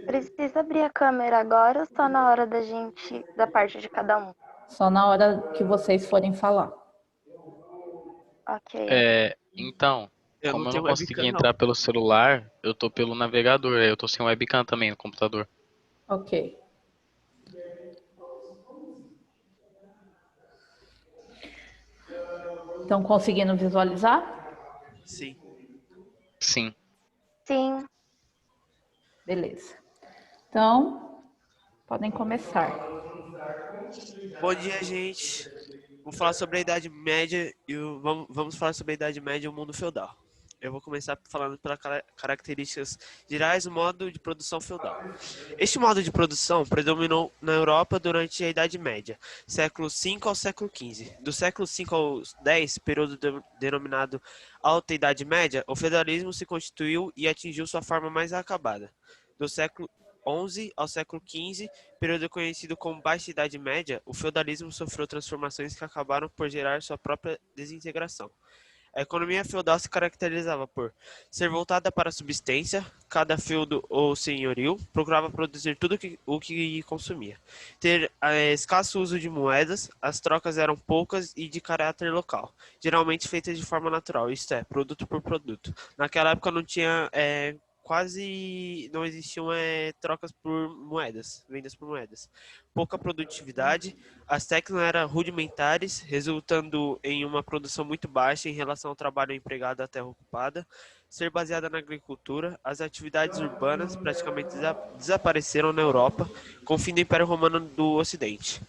Precisa abrir a câmera agora ou só na hora da parte de cada um? Só na hora que vocês forem falar. Ok. Então, Eu como não eu não tenho consegui webcam, entrar não. pelo celular, eu tô pelo navegador, eu tô sem webcam também no computador. Ok. Estão conseguindo visualizar? Sim. Sim. Sim. Beleza. Então, podem começar. Bom dia, gente. Vamos falar sobre a Idade Média e vamos falar sobre a Idade Média e o mundo feudal. Eu vou começar falando pelas características gerais do modo de produção feudal. Este modo de produção predominou na Europa durante a Idade Média, século V ao século XV. Do século V ao X, período denominado Alta Idade Média, o feudalismo se constituiu e atingiu sua forma mais acabada. Do século XI ao século XV, período conhecido como Baixa Idade Média, o feudalismo sofreu transformações que acabaram por gerar sua própria desintegração. A economia feudal se caracterizava por ser voltada para a subsistência, cada feudo ou senhorio procurava produzir tudo o que consumia. Ter escasso uso de moedas, as trocas eram poucas e de caráter local, geralmente feitas de forma natural, isto é, produto por produto. Naquela época não tinha quase não existiam trocas por moedas, vendas por moedas. Pouca produtividade, as técnicas eram rudimentares, resultando em uma produção muito baixa em relação ao trabalho empregado à terra ocupada. Ser baseada na agricultura, as atividades urbanas praticamente desapareceram na Europa, com o fim do Império Romano do Ocidente.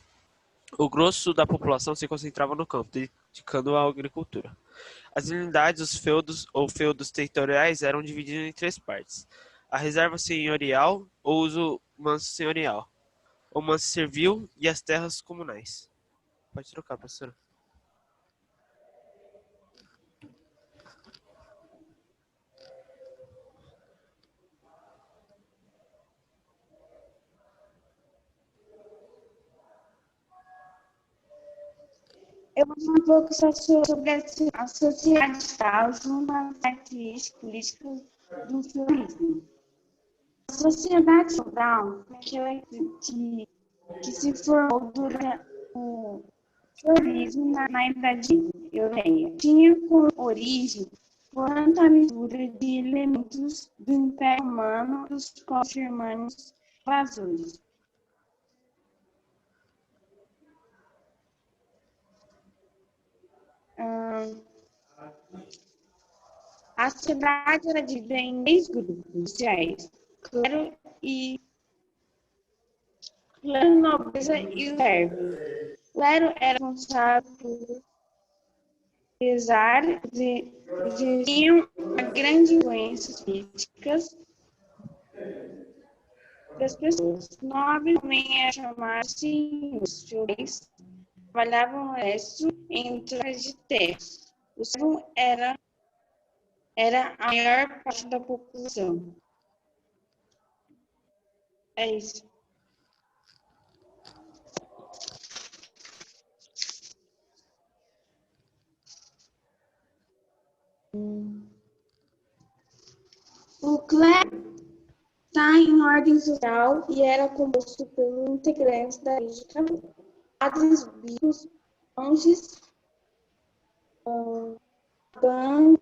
O grosso da população se concentrava no campo, dedicando à agricultura. As unidades, os feudos ou feudos territoriais eram divididos em três partes: a reserva senhorial, ou uso manso senhorial, o manso servil e as terras comunais. Pode trocar, professora. Eu vou falar um pouco só sobre a sociedade tal, junto às características políticas do feudalismo. A sociedade feudal é aquela que se formou durante o feudalismo na Idade Europeia. Tinha como origem a mistura de elementos do Império Romano e dos povos germânicos invasores. A sociedade era dividida em 10 grupos sociais: clero, nobreza e servo. O clero era responsável por pesar de exerciam uma grande influência políticas das pessoas. Os nobres também eram chamados senhores feudais, trabalhavam no resto em trocas de terras. O servo era a maior parte da população. É isso. O clero está em ordem social e era composto por integrantes da igreja católica: padres, bispos, monges,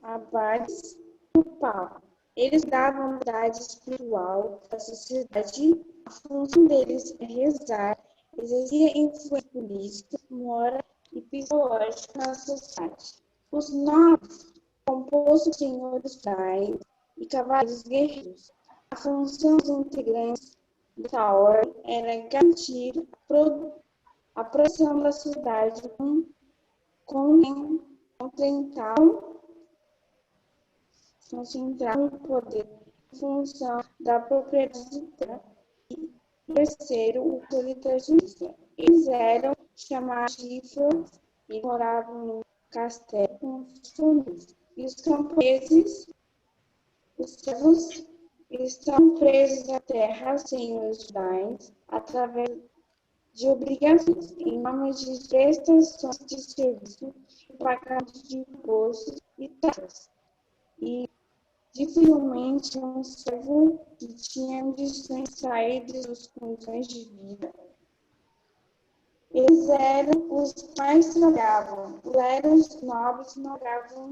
abades e o papa. Eles davam a verdade espiritual da sociedade. A função deles é rezar, exercia influência política, moral e psicológica na sociedade. Os nobres, compostos de senhores feudais e cavaleiros guerreiros. A função dos integrantes dessa ordem era garantir a proteção da sociedade concentrar o poder em função da propriedade de terra e terceiro, o poder da justiça. Eles eram chamados de feudos e moravam em castelos com os famílias. E os camponeses, os servos, estão presos à terra sem os bens através de obrigações, em nome de prestações de serviço e pagamento de impostos e taxas. E dificilmente um servo que tinha ambições de sair de suas condições de vida. Eles eram os que mais trabalhavam, eram os nobres que não trabalhavam.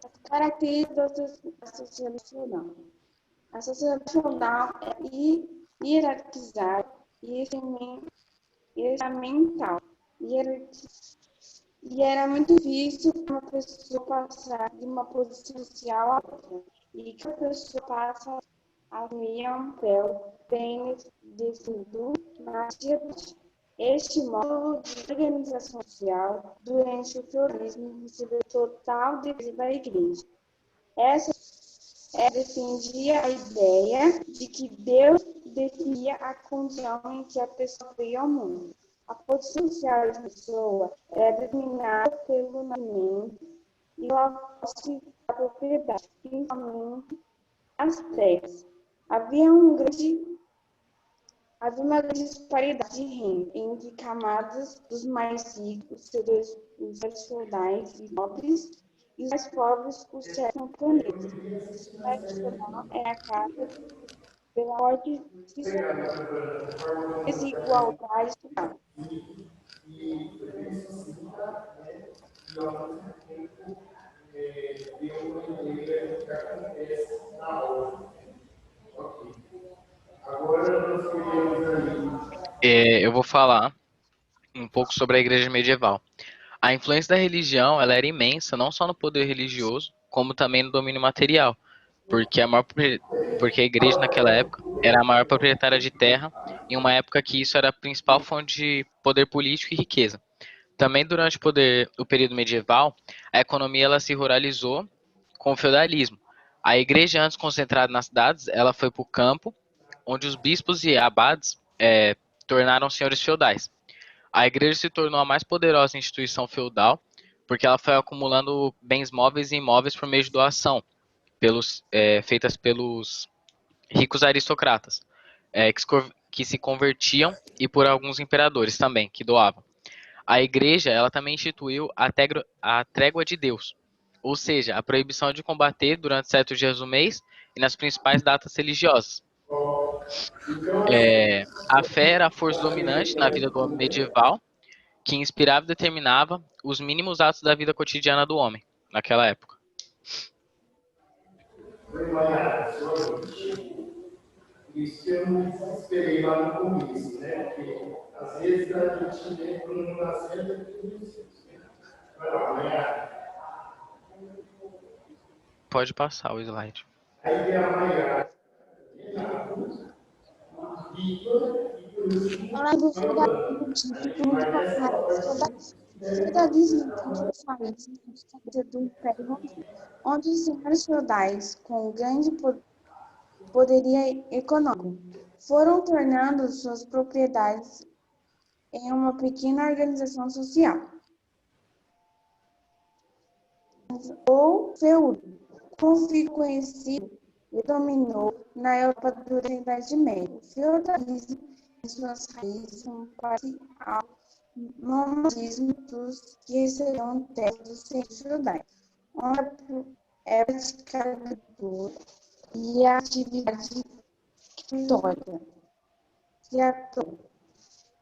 As características da sociedade feudal. A sociedade feudal é hierarquizada e mental. E era muito difícil para uma pessoa passar de uma posição social a outra. E que a pessoa passa a assumir um papel bem definido na sociedade. Este modo de organização social durante o feudalismo recebeu total defesa da Igreja. Essa defendia a ideia de que Deus definia a condição em que a pessoa veio ao mundo. A posição social da pessoa era determinada pelo nascimento e pela posse da propriedade, principalmente as terras. Havia uma grande disparidade de renda entre camadas dos mais ricos, os feudais e nobres, e os mais pobres, os servos camponeses. A sociedade feudal era marcada pela forte desigualdade social. Eu vou falar um pouco sobre a igreja medieval. A influência da religião, ela era imensa, não só no poder religioso, como também no domínio material, porque porque a igreja naquela época era a maior proprietária de terra, em uma época que isso era a principal fonte de poder político e riqueza. Também durante o período medieval, a economia ela se ruralizou com o feudalismo. A igreja, antes concentrada nas cidades, ela foi para o campo, onde os bispos e abades tornaram senhores feudais. A igreja se tornou a mais poderosa instituição feudal, porque ela foi acumulando bens móveis e imóveis por meio de doação, feitas pelos ricos aristocratas, que se convertiam, e por alguns imperadores também, que doavam. A igreja ela também instituiu a trégua de Deus, ou seja, a proibição de combater durante certos dias do mês e nas principais datas religiosas. A fé era a força dominante na vida do homem medieval, que inspirava e determinava os mínimos atos da vida cotidiana do homem, naquela época. Isso que eu não esperei lá no começo, né? Porque às vezes a gente vê quando não dá certo, é tudo isso. Vai lá, amanhã. Pode passar o slide. Aí vem a Maiara. Além do feudalismo típico no país, o feudalismo tanto no país do Império Romano, onde os senhores feudais, com grande poderio econômico, foram tornando suas propriedades em uma pequena organização social. O feudo, como ficou conhecido, e dominou na Europa durante a Idade Média. O feudalismo e suas raízes são parcial nomadismo dos que receberam terras dos senhores feudais, onde é praticada a agricultura e a atividade histórica, que atua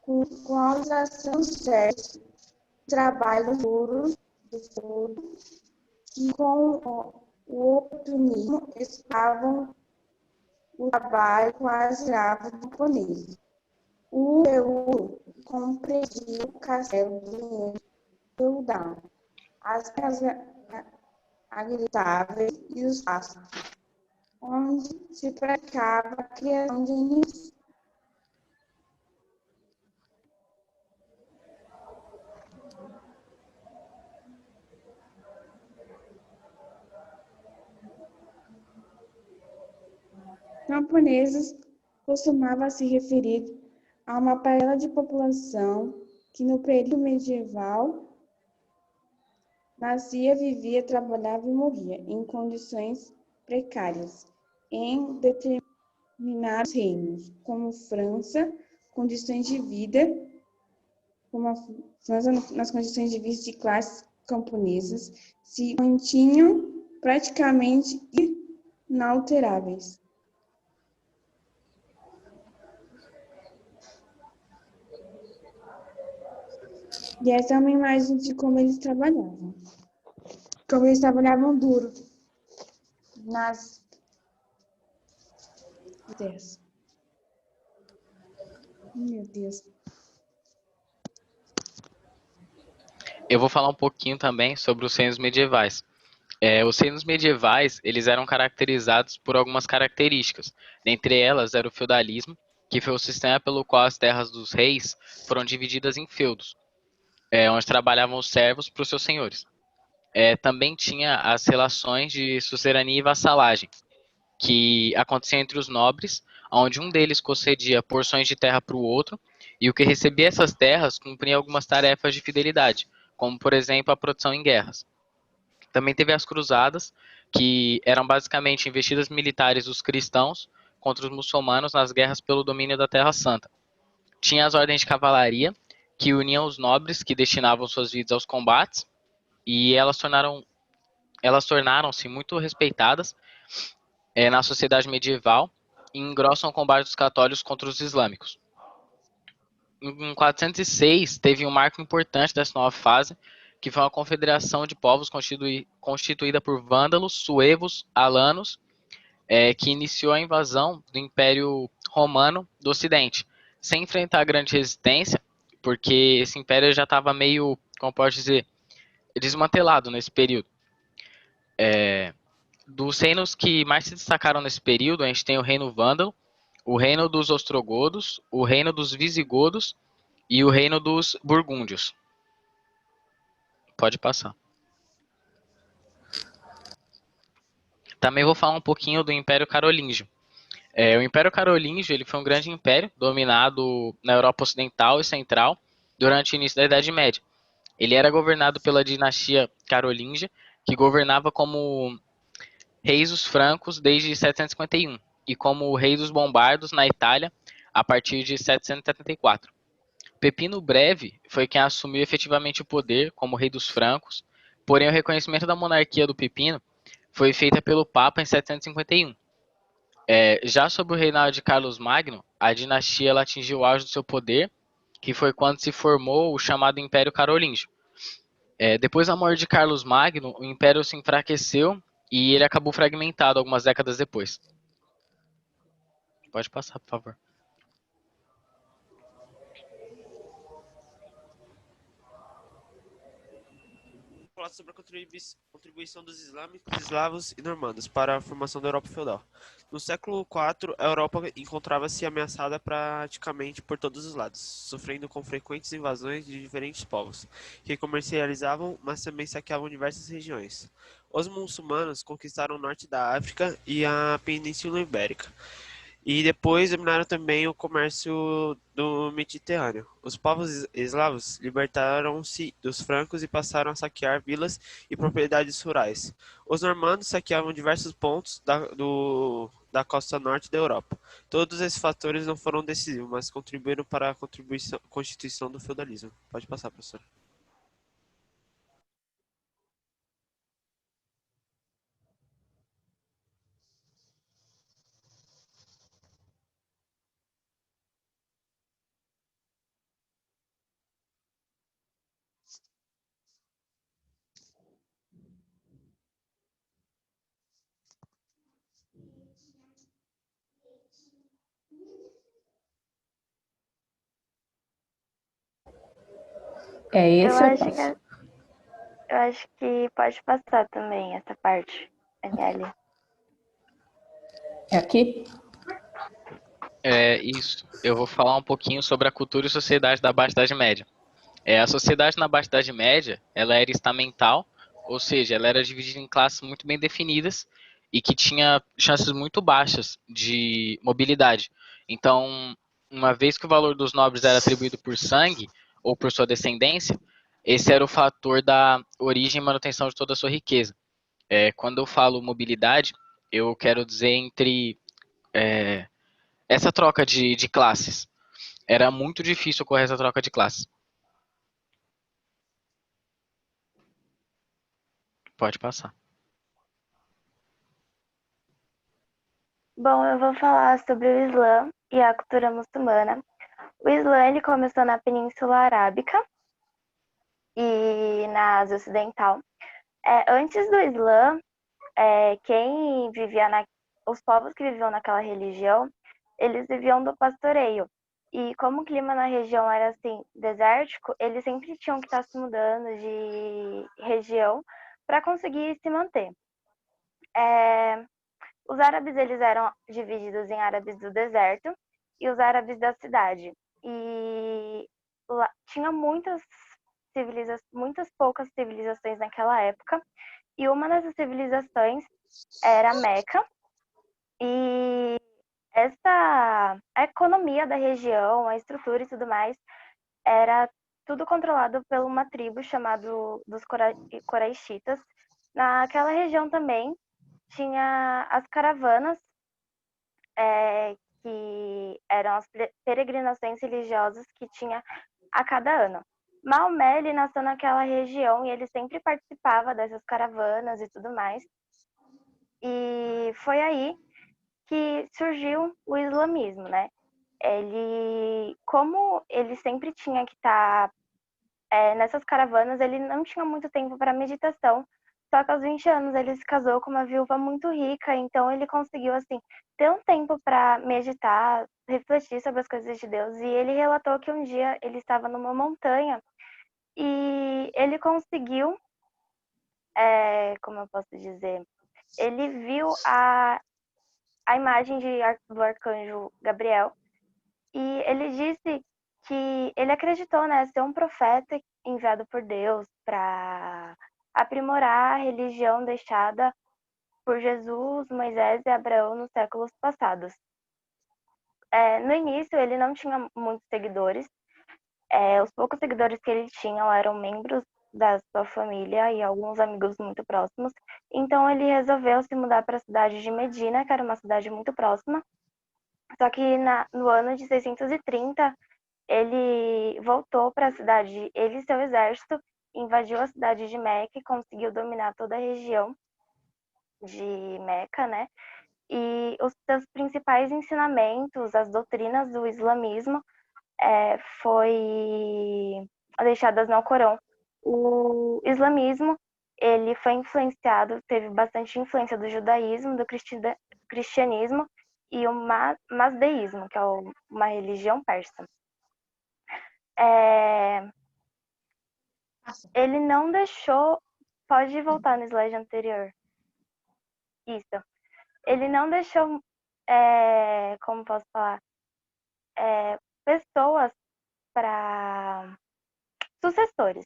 com a usação certa, trabalhos duros do feudo, que com o oportunismo estavam o trabalho com as escravos camponeses. O feudo compreendia o castelo do feudal, as casas habitáveis e os pastos, onde se praticava a criação de animais. Camponeses costumava se referir a uma parcela de população que no período medieval nascia, vivia, trabalhava e morria em condições precárias em dominaram os reinos, como França, condições de vida, como a França nas condições de vida de classes camponesas, se mantinham praticamente inalteráveis. E essa é uma imagem de como eles trabalhavam. Como eles trabalhavam duro nas terras. Meu Deus. Eu vou falar um pouquinho também sobre os reinos medievais. Os reinos medievais, eles eram caracterizados por algumas características. Dentre elas, era o feudalismo, que foi o sistema pelo qual as terras dos reis foram divididas em feudos, onde trabalhavam os servos para os seus senhores. Também tinha as relações de suzerania e vassalagem, que aconteciam entre os nobres, onde um deles concedia porções de terra para o outro, e o que recebia essas terras cumpria algumas tarefas de fidelidade, como, por exemplo, a proteção em guerras. Também teve as cruzadas, que eram basicamente investidas militares dos cristãos contra os muçulmanos nas guerras pelo domínio da Terra Santa. Tinha as ordens de cavalaria, que uniam os nobres que destinavam suas vidas aos combates, e elas tornaram-se muito respeitadas na sociedade medieval e engrossam o combate dos católicos contra os islâmicos. Em 406, teve um marco importante dessa nova fase, que foi uma confederação de povos constituída por vândalos, suevos, alanos, que iniciou a invasão do Império Romano do Ocidente, sem enfrentar grande resistência, porque esse império já estava meio, como pode dizer, desmantelado nesse período. Dos reinos que mais se destacaram nesse período, a gente tem o reino vândalo, o reino dos ostrogodos, o reino dos visigodos e o reino dos burgúndios. Pode passar. Também vou falar um pouquinho do Império Carolíngio. O Império Carolíngio ele foi um grande império dominado na Europa Ocidental e Central durante o início da Idade Média. Ele era governado pela dinastia carolíngia, que governava como reis dos francos desde 751 e como rei dos bombardos na Itália a partir de 774. Pepino Breve foi quem assumiu efetivamente o poder como rei dos francos, porém o reconhecimento da monarquia do Pepino foi feita pelo Papa em 751. Já sob o reinado de Carlos Magno, a dinastia ela atingiu o auge do seu poder, que foi quando se formou o chamado Império Carolíngio. Depois da morte de Carlos Magno, o império se enfraqueceu e ele acabou fragmentado algumas décadas depois. Pode passar, por favor. Falar sobre a contribuição dos islâmicos, eslavos e normandos para a formação da Europa feudal. No século IV, a Europa encontrava-se ameaçada praticamente por todos os lados, sofrendo com frequentes invasões de diferentes povos, que comercializavam, mas também saqueavam diversas regiões. Os muçulmanos conquistaram o norte da África e a Península Ibérica, e depois dominaram também o comércio do Mediterrâneo. Os povos eslavos libertaram-se dos francos e passaram a saquear vilas e propriedades rurais. Os normandos saqueavam diversos pontos da costa norte da Europa. Todos esses fatores não foram decisivos, mas contribuíram para a constituição do feudalismo. Pode passar, professor. Esse eu acho posso. que, eu acho que pode passar também essa parte, Daniele. É aqui? Isso. Eu vou falar um pouquinho sobre a cultura e sociedade da Baixa Idade Média. A sociedade na Baixa Idade Média, ela era estamental, ou seja, ela era dividida em classes muito bem definidas e que tinha chances muito baixas de mobilidade. Então, uma vez que o valor dos nobres era atribuído por sangue ou por sua descendência, esse era o fator da origem e manutenção de toda a sua riqueza. Quando eu falo mobilidade, eu quero dizer entre Essa troca de classes. Era muito difícil ocorrer essa troca de classes. Pode passar. Bom, eu vou falar sobre o Islã e a cultura muçulmana. O Islã ele começou na Península Arábica e na Ásia Ocidental. Antes do Islã, quem vivia os povos que viviam naquela religião, eles viviam do pastoreio. E como o clima na região era assim, desértico, eles sempre tinham que estar se mudando de região para conseguir se manter. Os árabes eles eram divididos em árabes do deserto e os árabes da cidade. E lá, tinha muitas poucas civilizações naquela época. E uma dessas civilizações era Meca. E a economia da região, a estrutura e tudo mais, era tudo controlado por uma tribo chamada dos Coraixitas. Naquela região também tinha as caravanas, que eram as peregrinações religiosas que tinha a cada ano. Maomé, ele nasceu naquela região e ele sempre participava dessas caravanas e tudo mais. E foi aí que surgiu o islamismo, né? Como ele sempre tinha que estar nessas caravanas, ele não tinha muito tempo para meditação. Só que aos 20 anos ele se casou com uma viúva muito rica, então ele conseguiu assim ter um tempo para meditar, refletir sobre as coisas de Deus. E ele relatou que um dia ele estava numa montanha e ele conseguiu, como eu posso dizer, ele viu a imagem do arcanjo Gabriel e ele disse que ele acreditou, né, ser um profeta enviado por Deus para aprimorar a religião deixada por Jesus, Moisés e Abraão nos séculos passados. No início, ele não tinha muitos seguidores. Os poucos seguidores que ele tinha eram membros da sua família e alguns amigos muito próximos. Então, ele resolveu se mudar para a cidade de Medina, que era uma cidade muito próxima. Só que no ano de 630, ele voltou para a cidade, ele e seu exército invadiu a cidade de Meca e conseguiu dominar toda a região de Meca, né? E os seus principais ensinamentos, as doutrinas do islamismo, foi deixadas no Alcorão. O islamismo, ele foi influenciado, teve bastante influência do judaísmo, do cristianismo e o mazdeísmo, que é uma religião persa. Ele não deixou. Pode voltar no slide anterior. Isso. Ele não deixou, como posso falar, pessoas para sucessores.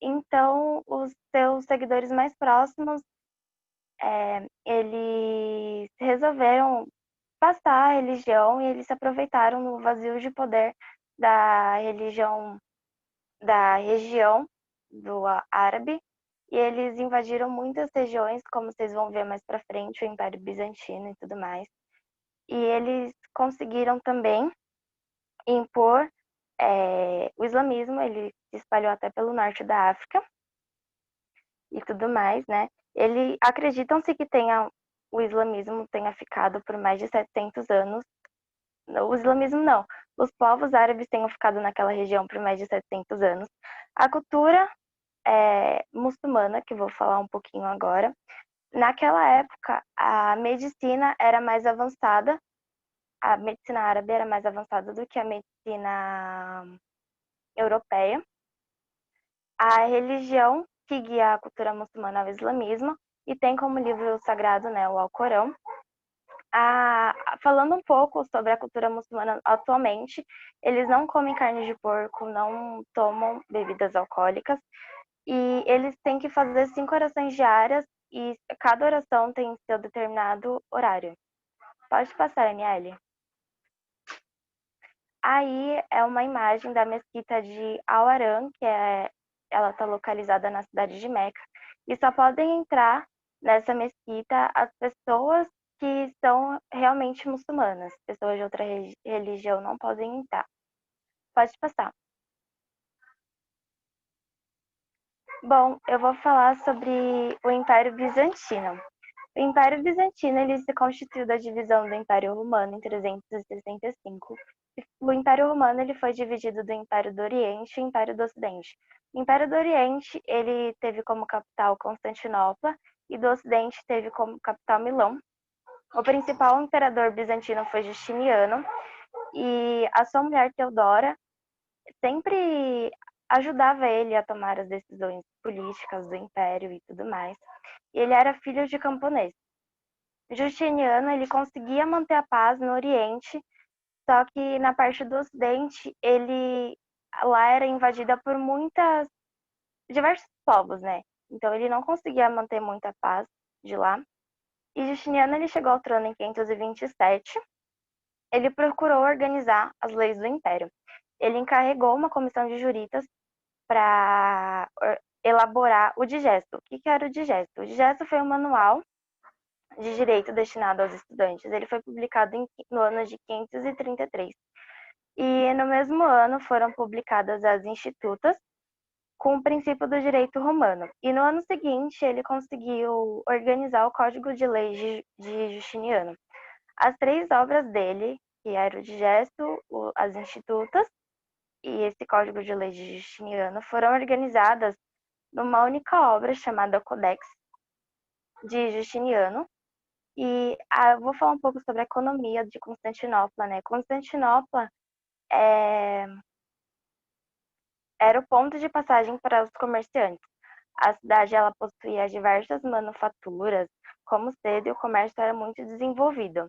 Então, os seus seguidores mais próximos, eles resolveram passar a religião e eles se aproveitaram no vazio de poder da religião da região do árabe e eles invadiram muitas regiões, como vocês vão ver mais para frente, o Império Bizantino e tudo mais. E eles conseguiram também impor o islamismo, ele se espalhou até pelo norte da África e tudo mais, né? Acreditam-se que o islamismo tenha ficado por mais de 700 anos. O islamismo não, os povos árabes tenham ficado naquela região por mais de 700 anos. A cultura muçulmana, que vou falar um pouquinho agora, naquela época a medicina era mais avançada, a medicina árabe era mais avançada do que a medicina europeia. A religião que guia a cultura muçulmana é o islamismo e tem como livro sagrado, né, o Alcorão. Falando um pouco sobre a cultura muçulmana atualmente, eles não comem carne de porco, não tomam bebidas alcoólicas e eles têm que fazer 5 orações diárias e cada oração tem seu determinado horário. Pode passar, Aniele. Aí é uma imagem da mesquita de Al-Haram, ela está localizada na cidade de Meca, e só podem entrar nessa mesquita as pessoas que são realmente muçulmanas. Pessoas de outra religião não podem entrar. Pode passar. Bom, eu vou falar sobre o Império Bizantino. O Império Bizantino ele se constituiu da divisão do Império Romano em 365. O Império Romano ele foi dividido do Império do Oriente e o Império do Ocidente. O Império do Oriente ele teve como capital Constantinopla e do Ocidente teve como capital Milão. O principal imperador bizantino foi Justiniano e a sua mulher Teodora sempre ajudava ele a tomar as decisões políticas do império e tudo mais. E ele era filho de camponês. Justiniano ele conseguia manter a paz no Oriente, só que na parte do Ocidente ele lá era invadida por diversos povos, né? Então ele não conseguia manter muita paz de lá. E Justiniano ele chegou ao trono em 527. Ele procurou organizar as leis do império. Ele encarregou uma comissão de juritas para elaborar o digesto. O que era o digesto? O digesto foi um manual de direito destinado aos estudantes. Ele foi publicado no ano de 533. E no mesmo ano foram publicadas as Institutas, com o princípio do direito romano. E no ano seguinte ele conseguiu organizar o Código de Leis de Justiniano. As 3 obras dele, que eram o Digesto, as Institutas e esse Código de Leis de Justiniano, foram organizadas numa única obra chamada Codex de Justiniano. E eu vou falar um pouco sobre a economia de Constantinopla, né? Constantinopla era o ponto de passagem para os comerciantes. A cidade ela possuía diversas manufaturas, como cedo e o comércio era muito desenvolvido.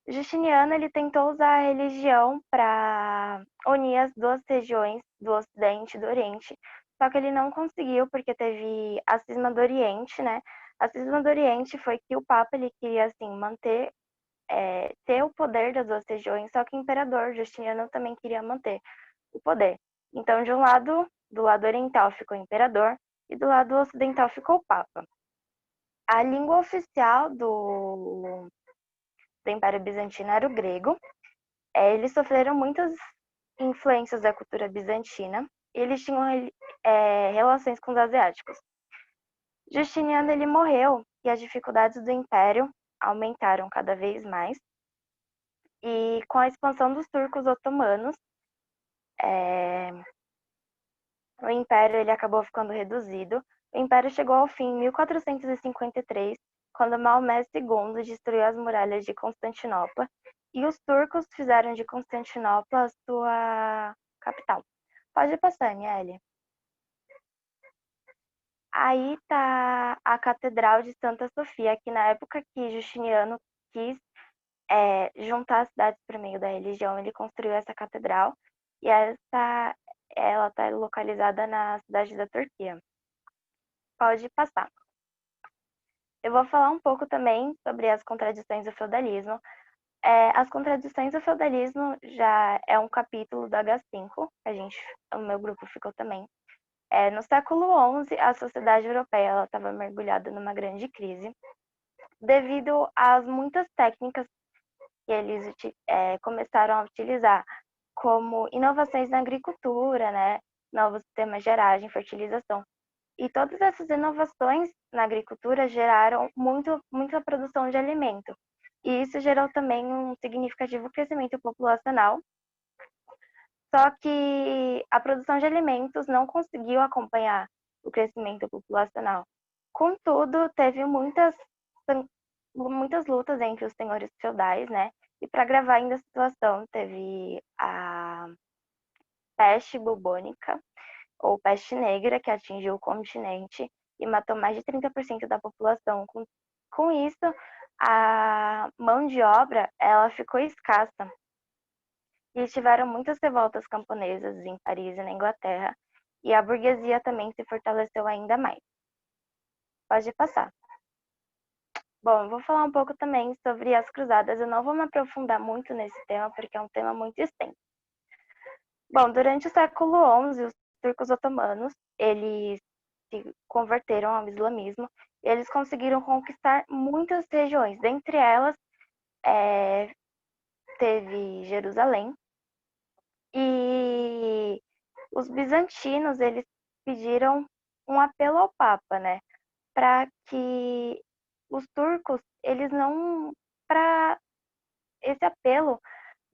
Justiniano ele tentou usar a religião para unir as 2 regiões do Ocidente e do Oriente, só que ele não conseguiu porque teve a cisma do Oriente, né? A cisma do Oriente foi que o Papa ele queria assim manter ter o poder das 2 regiões, só que o imperador Justiniano também queria manter o poder. Então, do lado oriental ficou o imperador e do lado ocidental ficou o Papa. A língua oficial do Império Bizantino era o grego. Eles sofreram muitas influências da cultura bizantina e eles tinham relações com os asiáticos. Justiniano ele morreu e as dificuldades do império aumentaram cada vez mais. E com a expansão dos turcos otomanos, o império ele acabou ficando reduzido. O império chegou ao fim em 1453, quando Maomé II destruiu as muralhas de Constantinopla e os turcos fizeram de Constantinopla a sua capital. Pode passar, Aniele. Aí está a Catedral de Santa Sofia, que na época que Justiniano quis juntar as cidades por meio da religião, ele construiu essa catedral e ela está localizada na cidade da Turquia. Pode passar. Eu vou falar um pouco também sobre as contradições do feudalismo. As contradições do feudalismo já é um capítulo do H5, o meu grupo ficou também. No século XI, a sociedade europeia estava mergulhada numa grande crise, devido às muitas técnicas que eles começaram a utilizar, como inovações na agricultura, né, novos sistemas gerais de fertilização. E todas essas inovações na agricultura geraram muita produção de alimento. E isso gerou também um significativo crescimento populacional. Só que a produção de alimentos não conseguiu acompanhar o crescimento populacional. Contudo, teve muitas lutas entre os senhores feudais, né? E para agravar ainda a situação, teve a peste bubônica, ou peste negra, que atingiu o continente e matou mais de 30% da população. Com isso, a mão de obra ela ficou escassa. E tiveram muitas revoltas camponesas em Paris e na Inglaterra, e a burguesia também se fortaleceu ainda mais. Pode passar. Bom, eu vou falar um pouco também sobre as cruzadas. Eu não vou me aprofundar muito nesse tema, porque é um tema muito extenso. Bom, durante o século XI, os turcos otomanos, eles se converteram ao islamismo eles conseguiram conquistar muitas regiões. Dentre elas, teve Jerusalém. E os bizantinos, eles pediram um apelo ao Papa, né? Para que os turcos, eles não... Esse apelo,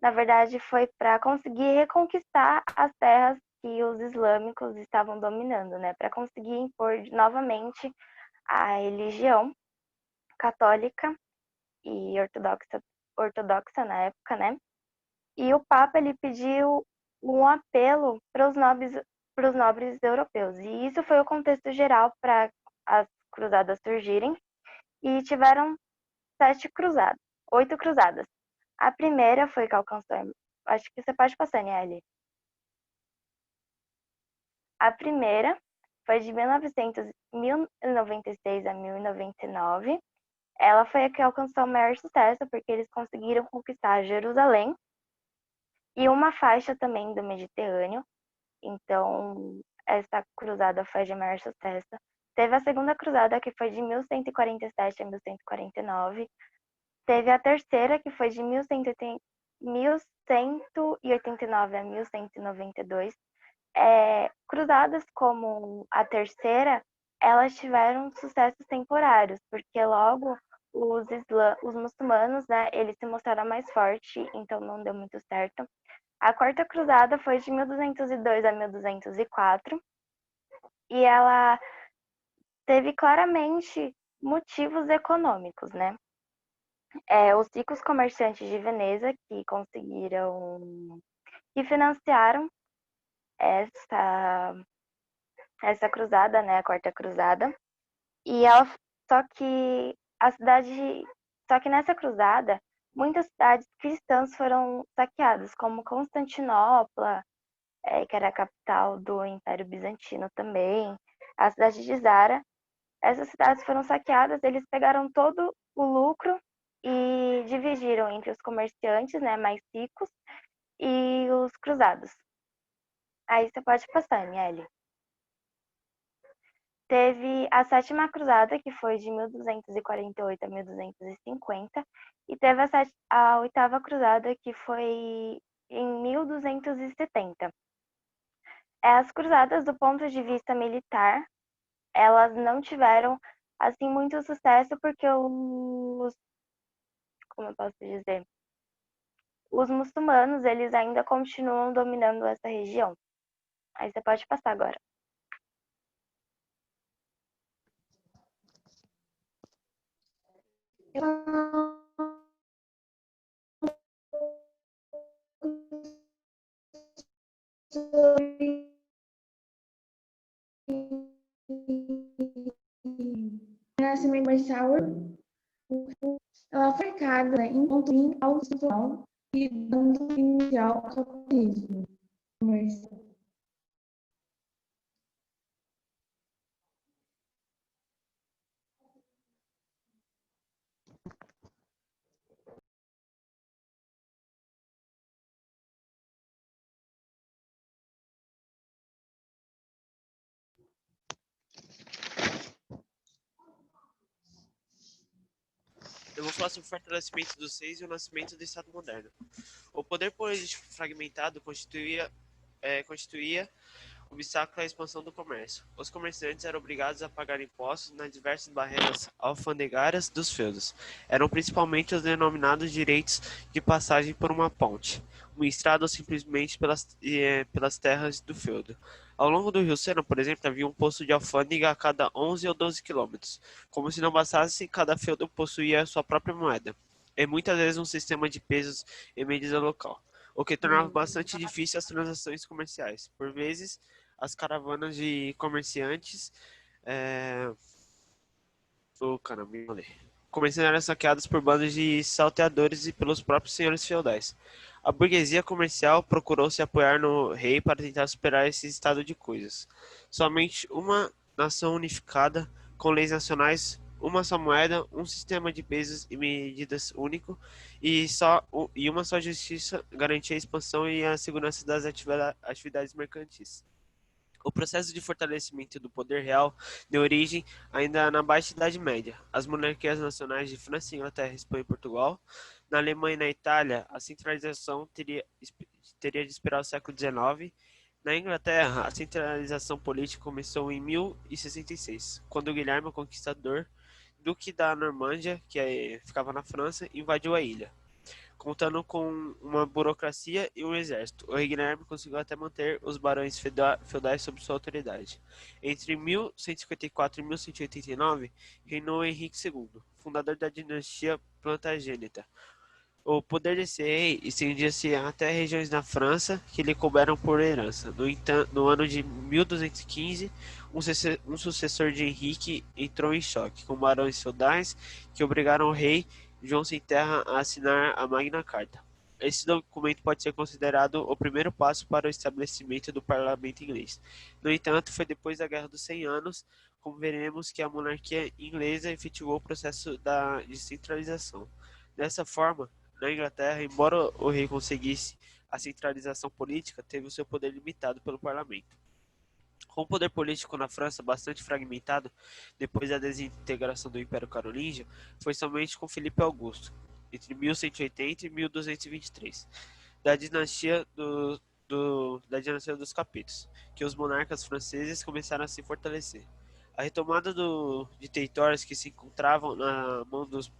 na verdade, foi para conseguir reconquistar as terras que os islâmicos estavam dominando, né? Para conseguir impor novamente a religião católica e ortodoxa na época, né? E o Papa ele pediu um apelo para os nobres europeus. E isso foi o contexto geral para as cruzadas surgirem. E tiveram 8 cruzadas. A primeira foi que alcançou. Acho que você pode passar, Niele. A primeira foi de 1096 a 1099. Ela foi a que alcançou o maior sucesso, porque eles conseguiram conquistar Jerusalém e uma faixa também do Mediterrâneo. Então, essa cruzada foi de maior sucesso. Teve a segunda cruzada, que foi de 1147 a 1149. Teve a terceira, que foi de 1189 a 1192. Cruzadas como a terceira, elas tiveram sucessos temporários, porque logo os muçulmanos, né, eles se mostraram mais fortes, então não deu muito certo. A quarta cruzada foi de 1202 a 1204 e ela teve claramente motivos econômicos, né? Os ricos comerciantes de Veneza que conseguiram e financiaram essa cruzada, né, a quarta cruzada. E ela, só que a cidade, só que nessa cruzada, muitas cidades cristãs foram saqueadas, como Constantinopla, que era a capital do Império Bizantino também, a cidade de Zara. Essas cidades foram saqueadas, eles pegaram todo o lucro e dividiram entre os comerciantes, né, mais ricos, e os cruzados. Aí você pode passar, Miele. Teve a sétima cruzada, que foi de 1248 a 1250, e teve a oitava cruzada, que foi em 1270. As cruzadas, do ponto de vista militar, elas não tiveram assim muito sucesso, porque como eu posso dizer, os muçulmanos, eles ainda continuam dominando essa região. Aí você pode passar agora. Renascimento comercial urbano. Ela foi marcada em ponto ao social e dando inicial ao capitalismo comercial. Eu vou falar sobre o fortalecimento dos reis e o nascimento do Estado moderno. O poder político fragmentado constituía obstáculo à expansão do comércio. Os comerciantes eram obrigados a pagar impostos nas diversas barreiras alfandegárias dos feudos. Eram principalmente os denominados direitos de passagem por uma ponte, uma estrada ou simplesmente pelas terras do feudo. Ao longo do Rio Sena, por exemplo, havia um posto de alfândega a cada 11 ou 12 quilômetros. Como se não bastasse, cada feudo possuía sua própria moeda, e muitas vezes um sistema de pesos e medida local, o que tornava bastante difícil as transações comerciais. Por vezes, as caravanas de comerciantes eram saqueadas por bandas de salteadores e pelos próprios senhores feudais. A burguesia comercial procurou se apoiar no rei para tentar superar esse estado de coisas. Somente uma nação unificada, com leis nacionais, uma só moeda, um sistema de pesos e medidas único e uma só justiça garantia a expansão e a segurança das atividades mercantis. O processo de fortalecimento do poder real deu origem ainda na Baixa Idade Média. As monarquias nacionais de França, Inglaterra, Espanha e Portugal. Na Alemanha e na Itália, a centralização teria de esperar o século XIX. Na Inglaterra, a centralização política começou em 1066, quando Guilherme o Conquistador, duque da Normândia, ficava na França, invadiu a ilha. Contando com uma burocracia e um exército, o rei Guilherme conseguiu até manter os barões feudais sob sua autoridade. Entre 1154 e 1189, reinou Henrique II, fundador da dinastia Plantageneta. O poder desse rei estendia-se até regiões da França que lhe couberam por herança. No entanto, no ano de 1215, um sucessor de Henrique entrou em choque com barões feudais que obrigaram o rei João Sem Terra a assinar a Magna Carta. Esse documento pode ser considerado o primeiro passo para o estabelecimento do parlamento inglês. No entanto, foi depois da Guerra dos 100 Anos, como veremos, que a monarquia inglesa efetivou o processo da descentralização. Dessa forma, na Inglaterra, embora o rei conseguisse a centralização política, teve o seu poder limitado pelo parlamento. Com o poder político na França bastante fragmentado, depois da desintegração do Império Carolíngio, foi somente com Filipe Augusto, entre 1180 e 1223, da dinastia dos Capetos, que os monarcas franceses começaram a se fortalecer. A retomada de territórios que se encontravam na mão dos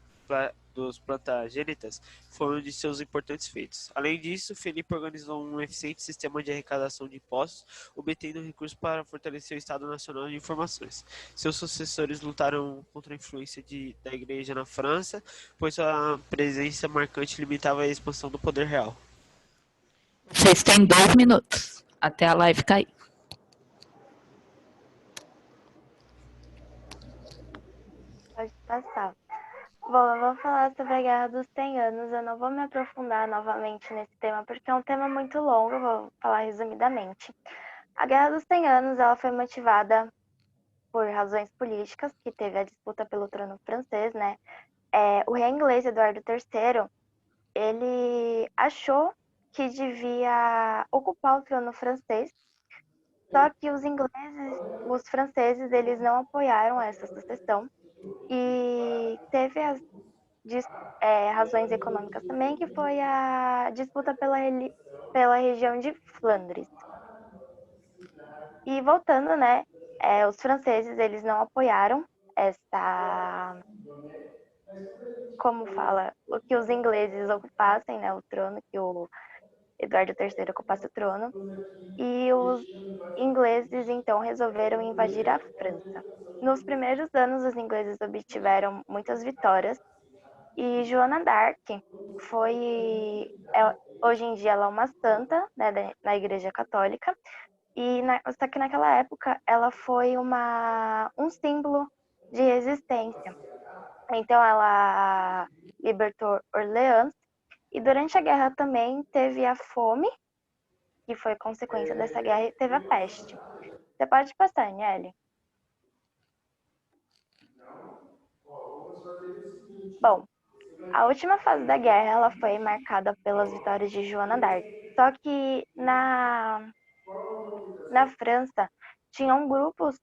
Plantagenetas foi um de seus importantes feitos. Além disso, Felipe organizou um eficiente sistema de arrecadação de impostos, obtendo recursos para fortalecer o Estado Nacional de Informações. Seus sucessores lutaram contra a influência da Igreja na França, pois sua presença marcante limitava a expansão do poder real. Vocês têm 2 minutos até a live cair. Pode passar. Bom, eu vou falar sobre a Guerra dos 100 Anos. Eu não vou me aprofundar novamente nesse tema, porque é um tema muito longo, eu vou falar resumidamente. A Guerra dos 100 Anos ela foi motivada por razões políticas, que teve a disputa pelo trono francês, né? O rei inglês Eduardo III, ele achou que devia ocupar o trono francês, só que os franceses, eles não apoiaram essa sucessão, e teve razões econômicas também, que foi a disputa pela região de Flandres. E voltando, né, os franceses, eles não apoiaram como fala, o que os ingleses ocupassem, né, o trono, que o Eduardo III ocupasse o trono, e os ingleses, então, resolveram invadir a França. Nos primeiros anos, os ingleses obtiveram muitas vitórias, e Joana d'Arc hoje em dia ela é uma santa, né, na Igreja Católica, só que naquela época ela foi um símbolo de resistência. Então ela libertou Orleans, e durante a guerra também teve a fome, que foi consequência dessa guerra, e teve a peste. Você pode passar, Aniele? Bom, a última fase da guerra ela foi marcada pelas vitórias de Joana d'Arc. Só que na França tinham grupos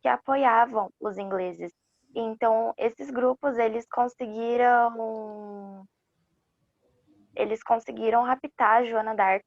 que apoiavam os ingleses. Então, esses grupos eles conseguiram raptar a Joana d'Arc,